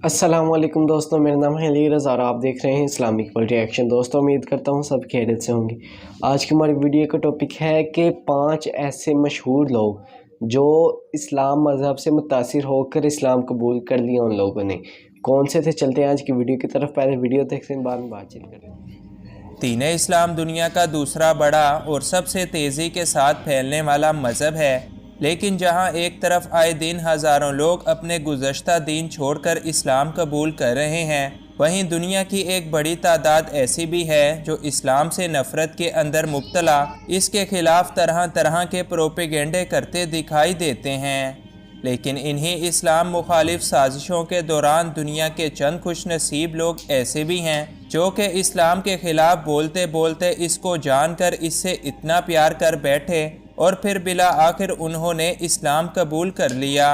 السلام علیکم دوستوں، میرا نام ہے علی رضا اور آپ دیکھ رہے ہیں اسلامک ورلڈ ریئیکشن۔ دوستوں امید کرتا ہوں سب خیریت سے ہوں گے۔ آج کی ہماری ویڈیو کا ٹاپک ہے کہ 5 ایسے مشہور لوگ جو اسلام مذہب سے متاثر ہو کر اسلام قبول کر لیا ان لوگوں نے، کون سے تھے؟ چلتے ہیں آج کی ویڈیو کی طرف۔ پہلے ویڈیو دیکھتے ہیں، بعد میں بات چیت کریں۔ دین اسلام دنیا کا دوسرا بڑا اور سب سے تیزی کے ساتھ پھیلنے والا مذہب ہے، لیکن جہاں ایک طرف آئے دن ہزاروں لوگ اپنے گزشتہ دین چھوڑ کر اسلام قبول کر رہے ہیں، وہیں دنیا کی ایک بڑی تعداد ایسی بھی ہے جو اسلام سے نفرت کے اندر مبتلا اس کے خلاف طرح طرح کے پروپیگنڈے کرتے دکھائی دیتے ہیں۔ لیکن انہی اسلام مخالف سازشوں کے دوران دنیا کے چند خوش نصیب لوگ ایسے بھی ہیں جو کہ اسلام کے خلاف بولتے بولتے اس کو جان کر اس سے اتنا پیار کر بیٹھے اور پھر بلا آخر انہوں نے اسلام قبول کر لیا۔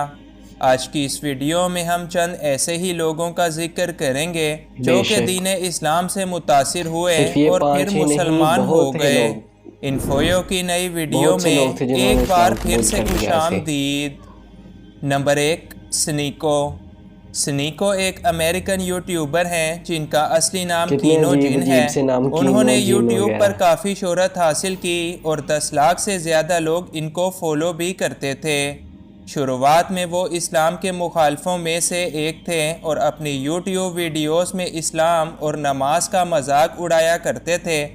آج کی اس ویڈیو میں ہم چند ایسے ہی لوگوں کا ذکر کریں گے جو کہ دین اسلام سے متاثر ہوئے اور پھر مسلمان ہو گئے۔ انفویو کی نئی ویڈیو میں ایک بار پھر سے خوش آمدید۔ نمبر 1، سنیکو۔ سنیکو ایک امریکن یوٹیوبر ہیں جن کا اصلی نام کینو جن ہے۔ انہوں نے یوٹیوب پر کافی شہرت حاصل کی اور 10 لاکھ سے زیادہ لوگ ان کو فالو بھی کرتے تھے۔ شروعات میں وہ اسلام کے مخالفوں میں سے ایک تھے اور اپنی یوٹیوب ویڈیوز میں اسلام اور نماز کا مذاق اڑایا کرتے تھے۔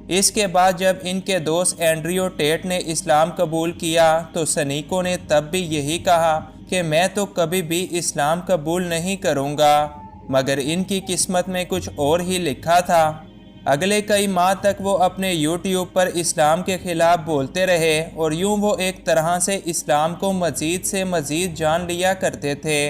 اس کے بعد جب ان کے دوست اینڈریو ٹیٹ نے اسلام قبول کیا تو سنیکو نے تب بھی یہی کہا کہ میں تو کبھی بھی اسلام قبول نہیں کروں گا، مگر ان کی قسمت میں کچھ اور ہی لکھا تھا۔ اگلے کئی ماہ تک وہ اپنے یوٹیوب پر اسلام کے خلاف بولتے رہے اور یوں وہ ایک طرح سے اسلام کو مزید سے مزید جان لیا کرتے تھے،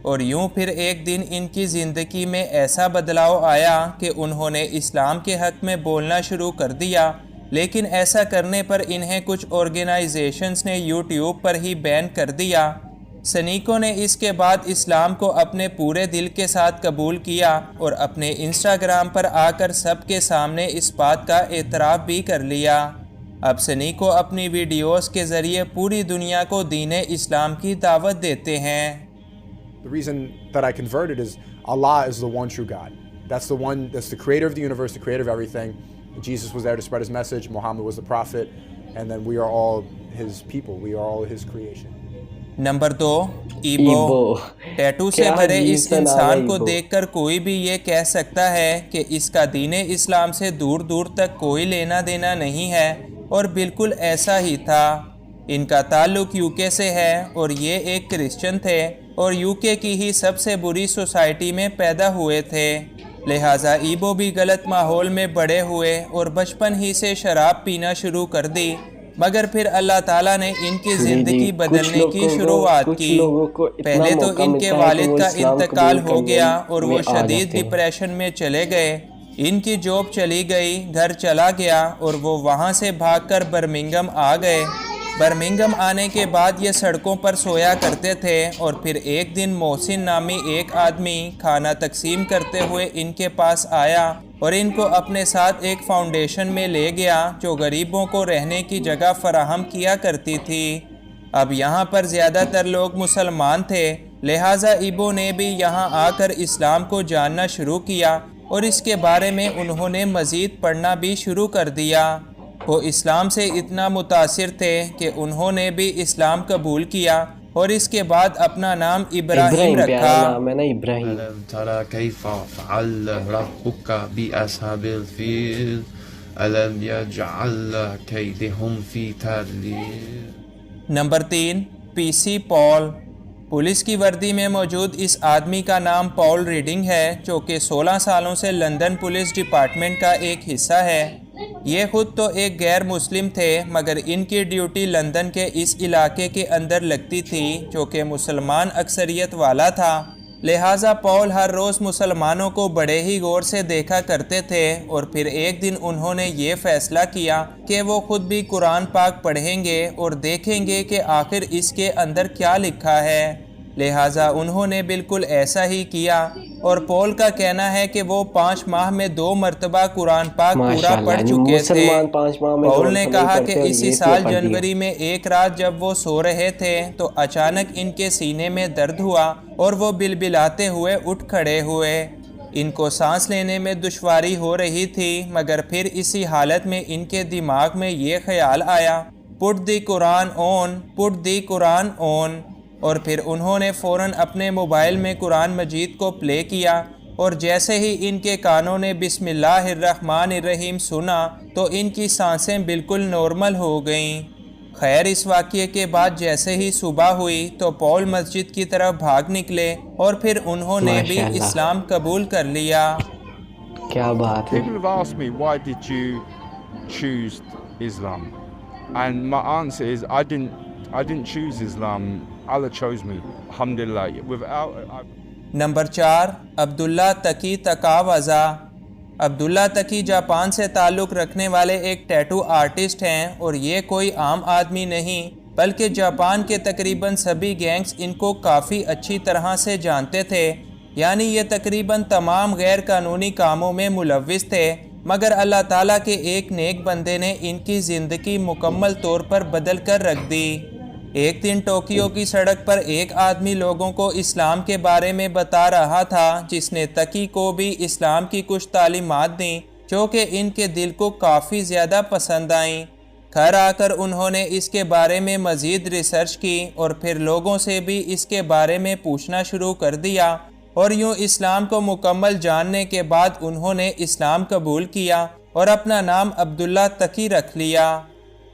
اور یوں پھر ایک دن ان کی زندگی میں ایسا بدلاؤ آیا کہ انہوں نے اسلام کے حق میں بولنا شروع کر دیا، لیکن ایسا کرنے پر انہیں کچھ آرگنائزیشنز نے یوٹیوب پر ہی بین کر دیا۔ سنیکو نے اس کے بعد اسلام کو اپنے پورے دل کے ساتھ قبول کیا اور اپنے انسٹاگرام پر آ کر سب کے سامنے اس بات کا اعتراف بھی کر لیا۔ اب سنیکو اپنی ویڈیوز کے ذریعے پوری دنیا کو دین اسلام کی دعوت دیتے ہیں۔ The reason that I converted is Allah is the one true God. That's the creator of the universe, the creator of everything. Jesus was there to spread his message, Muhammad was the prophet, and then we are all his people, we are all his creation. Number 2، above. Tattoo سے بھرے اس انسان کو دیکھ کر کوئی بھی یہ کہہ سکتا ہے کہ اس کا دین اسلام سے دور دور تک کوئی لینا دینا نہیں ہے، اور بالکل ایسا ہی تھا۔ ان کا تعلق یوکے سے ہے اور یہ ایک کرسچن تھے اور یوکے کی ہی سب سے بری سوسائٹی میں پیدا ہوئے تھے، لہٰذا ایبو بھی غلط ماحول میں بڑے ہوئے اور بچپن ہی سے شراب پینا شروع کر دی، مگر پھر اللہ تعالیٰ نے ان کی زندگی بدلنے کی شروعات کی۔ پہلے تو ان کے والد کا انتقال ہو گیا اور وہ شدید ڈپریشن میں چلے گئے، ان کی جاب چلی گئی، گھر چلا گیا اور وہ وہاں سے بھاگ کر برمنگھم آ گئے۔ برمنگھم آنے کے بعد یہ سڑکوں پر سویا کرتے تھے اور پھر ایک دن محسن نامی ایک آدمی کھانا تقسیم کرتے ہوئے ان کے پاس آیا اور ان کو اپنے ساتھ ایک فاؤنڈیشن میں لے گیا جو غریبوں کو رہنے کی جگہ فراہم کیا کرتی تھی۔ اب یہاں پر زیادہ تر لوگ مسلمان تھے، لہٰذا ایبو نے بھی یہاں آ کر اسلام کو جاننا شروع کیا اور اس کے بارے میں انہوں نے مزید پڑھنا بھی شروع کر دیا۔ وہ اسلام سے اتنا متاثر تھے کہ انہوں نے بھی اسلام قبول کیا اور اس کے بعد اپنا نام ابراہیم رکھا۔ ألم ترى كيف فعل ربك بأصحاب الفيل ألم يجعل كيدهم في تضليل۔ نمبر 3، پی سی پال۔ پولیس کی وردی میں موجود اس آدمی کا نام پال ریڈنگ ہے، جو کہ 16 سالوں سے لندن پولیس ڈپارٹمنٹ کا ایک حصہ ہے۔ یہ خود تو ایک غیر مسلم تھے، مگر ان کی ڈیوٹی لندن کے اس علاقے کے اندر لگتی تھی جو کہ مسلمان اکثریت والا تھا، لہٰذا پال ہر روز مسلمانوں کو بڑے ہی غور سے دیکھا کرتے تھے، اور پھر ایک دن انہوں نے یہ فیصلہ کیا کہ وہ خود بھی قرآن پاک پڑھیں گے اور دیکھیں گے کہ آخر اس کے اندر کیا لکھا ہے۔ لہٰذا انہوں نے بالکل ایسا ہی کیا۔ اور پول کا کہنا ہے کہ وہ 5 ماہ میں 2 مرتبہ قرآن پاک پورا پڑھ چکے تھے۔ پول نے کہا کہ اسی سال جنوری میں ایک رات جب وہ سو رہے تھے تو اچانک ان کے سینے میں درد ہوا اور وہ بلبلاتے ہوئے اٹھ کھڑے ہوئے۔ ان کو سانس لینے میں دشواری ہو رہی تھی، مگر پھر اسی حالت میں ان کے دماغ میں یہ خیال آیا، پٹ دی قرآن آن، پٹ دی قرآن آن، اور پھر انہوں نے فوراً اپنے موبائل میں قرآن مجید کو پلے کیا، اور جیسے ہی ان کے کانوں نے بسم اللہ الرحمن الرحیم سنا تو ان کی سانسیں بالکل نارمل ہو گئیں۔ خیر، اس واقعے کے بعد جیسے ہی صبح ہوئی تو پول مسجد کی طرف بھاگ نکلے اور پھر انہوں نے بھی اسلام قبول کر لیا۔ کیا بات ہے۔ People have asked me, why did you choose Islam? And my answer is, I didn't choose Islam. Allah chose me. Alhamdulillah. Number 4، Abdullah Taqi تقاوزہ۔ Abdullah Taqi Japan سے تعلق رکھنے والے ایک ٹیٹو آرٹسٹ ہیں، اور یہ کوئی عام آدمی نہیں بلکہ جاپان کے تقریباً سبھی گینگز ان کو کافی اچھی طرح سے جانتے تھے، یعنی یہ تقریباً تمام غیر قانونی کاموں میں ملوث تھے، مگر اللہ تعالیٰ کے ایک نیک بندے نے ان کی زندگی مکمل طور پر بدل کر رکھ دی۔ ایک دن ٹوکیو کی سڑک پر ایک آدمی لوگوں کو اسلام کے بارے میں بتا رہا تھا، جس نے تقی کو بھی اسلام کی کچھ تعلیمات دیں جو کہ ان کے دل کو کافی زیادہ پسند آئیں۔ گھر آ کر انہوں نے اس کے بارے میں مزید ریسرچ کی اور پھر لوگوں سے بھی اس کے بارے میں پوچھنا شروع کر دیا، اور یوں اسلام کو مکمل جاننے کے بعد انہوں نے اسلام قبول کیا اور اپنا نام عبداللہ تقی رکھ لیا۔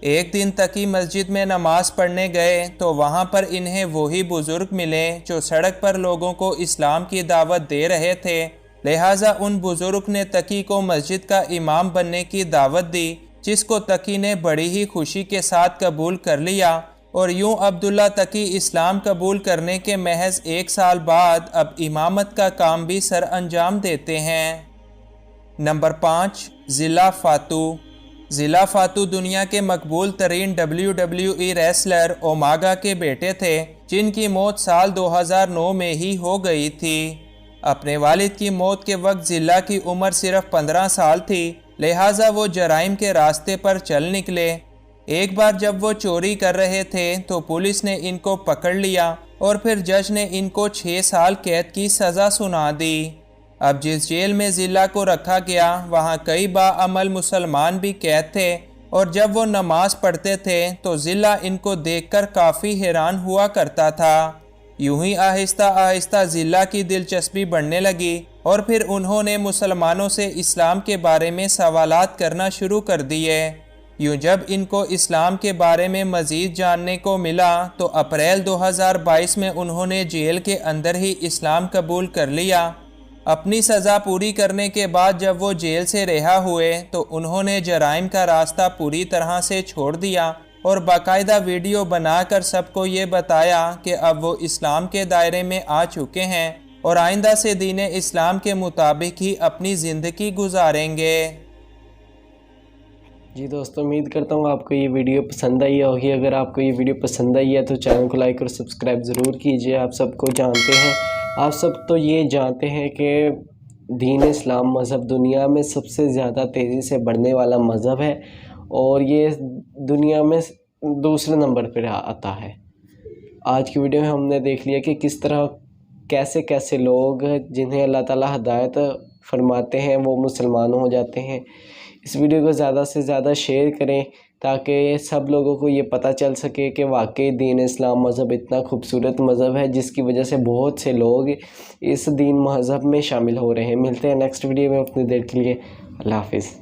ایک دن تقی مسجد میں نماز پڑھنے گئے تو وہاں پر انہیں وہی بزرگ ملے جو سڑک پر لوگوں کو اسلام کی دعوت دے رہے تھے، لہٰذا ان بزرگ نے تقی کو مسجد کا امام بننے کی دعوت دی، جس کو تقی نے بڑی ہی خوشی کے ساتھ قبول کر لیا، اور یوں عبداللہ تقی اسلام قبول کرنے کے محض 1 سال بعد اب امامت کا کام بھی سر انجام دیتے ہیں۔ نمبر 5، ضلع فاتو۔ ضلع فاتو دنیا کے مقبول ترین WWE ریسلر اوماگا کے بیٹے تھے، جن کی موت سال 2009 میں ہی ہو گئی تھی۔ اپنے والد کی موت کے وقت ضلع کی عمر صرف 15 سال تھی، لہٰذا وہ جرائم کے راستے پر چل نکلے۔ ایک بار جب وہ چوری کر رہے تھے تو پولیس نے ان کو پکڑ لیا اور پھر جج نے ان کو 6 سال قید کی سزا سنا دی۔ اب جس جیل میں ضلع کو رکھا گیا وہاں کئی باعمل مسلمان بھی قید تھے، اور جب وہ نماز پڑھتے تھے تو ضلع ان کو دیکھ کر کافی حیران ہوا کرتا تھا۔ یوں ہی آہستہ آہستہ ضلع کی دلچسپی بڑھنے لگی، اور پھر انہوں نے مسلمانوں سے اسلام کے بارے میں سوالات کرنا شروع کر دیے۔ یوں جب ان کو اسلام کے بارے میں مزید جاننے کو ملا تو اپریل 2022 میں انہوں نے جیل کے اندر ہی اسلام قبول کر لیا۔ اپنی سزا پوری کرنے کے بعد جب وہ جیل سے رہا ہوئے تو انہوں نے جرائم کا راستہ پوری طرح سے چھوڑ دیا، اور باقاعدہ ویڈیو بنا کر سب کو یہ بتایا کہ اب وہ اسلام کے دائرے میں آ چکے ہیں اور آئندہ سے دین اسلام کے مطابق ہی اپنی زندگی گزاریں گے۔ جی دوستو، امید کرتا ہوں آپ کو یہ ویڈیو پسند آئی ہوگی۔ اگر آپ کو یہ ویڈیو پسند آئی ہے تو چینل کو لائک اور سبسکرائب ضرور کیجئے۔ آپ سب کو جانتے ہیں، آپ سب تو یہ جانتے ہیں کہ دین اسلام مذہب دنیا میں سب سے زیادہ تیزی سے بڑھنے والا مذہب ہے، اور یہ دنیا میں دوسرے نمبر پر آتا ہے۔ آج کی ویڈیو میں ہم نے دیکھ لیا کہ کس طرح کیسے لوگ جنہیں اللہ تعالیٰ ہدایت فرماتے ہیں وہ مسلمان ہو جاتے ہیں۔ اس ویڈیو کو زیادہ سے زیادہ شیئر کریں تاکہ سب لوگوں کو یہ پتہ چل سکے کہ واقعی دین اسلام مذہب اتنا خوبصورت مذہب ہے، جس کی وجہ سے بہت سے لوگ اس دین مذہب میں شامل ہو رہے ہیں۔ ملتے ہیں نیکسٹ ویڈیو میں، اپنی دیر کے لیے اللہ حافظ۔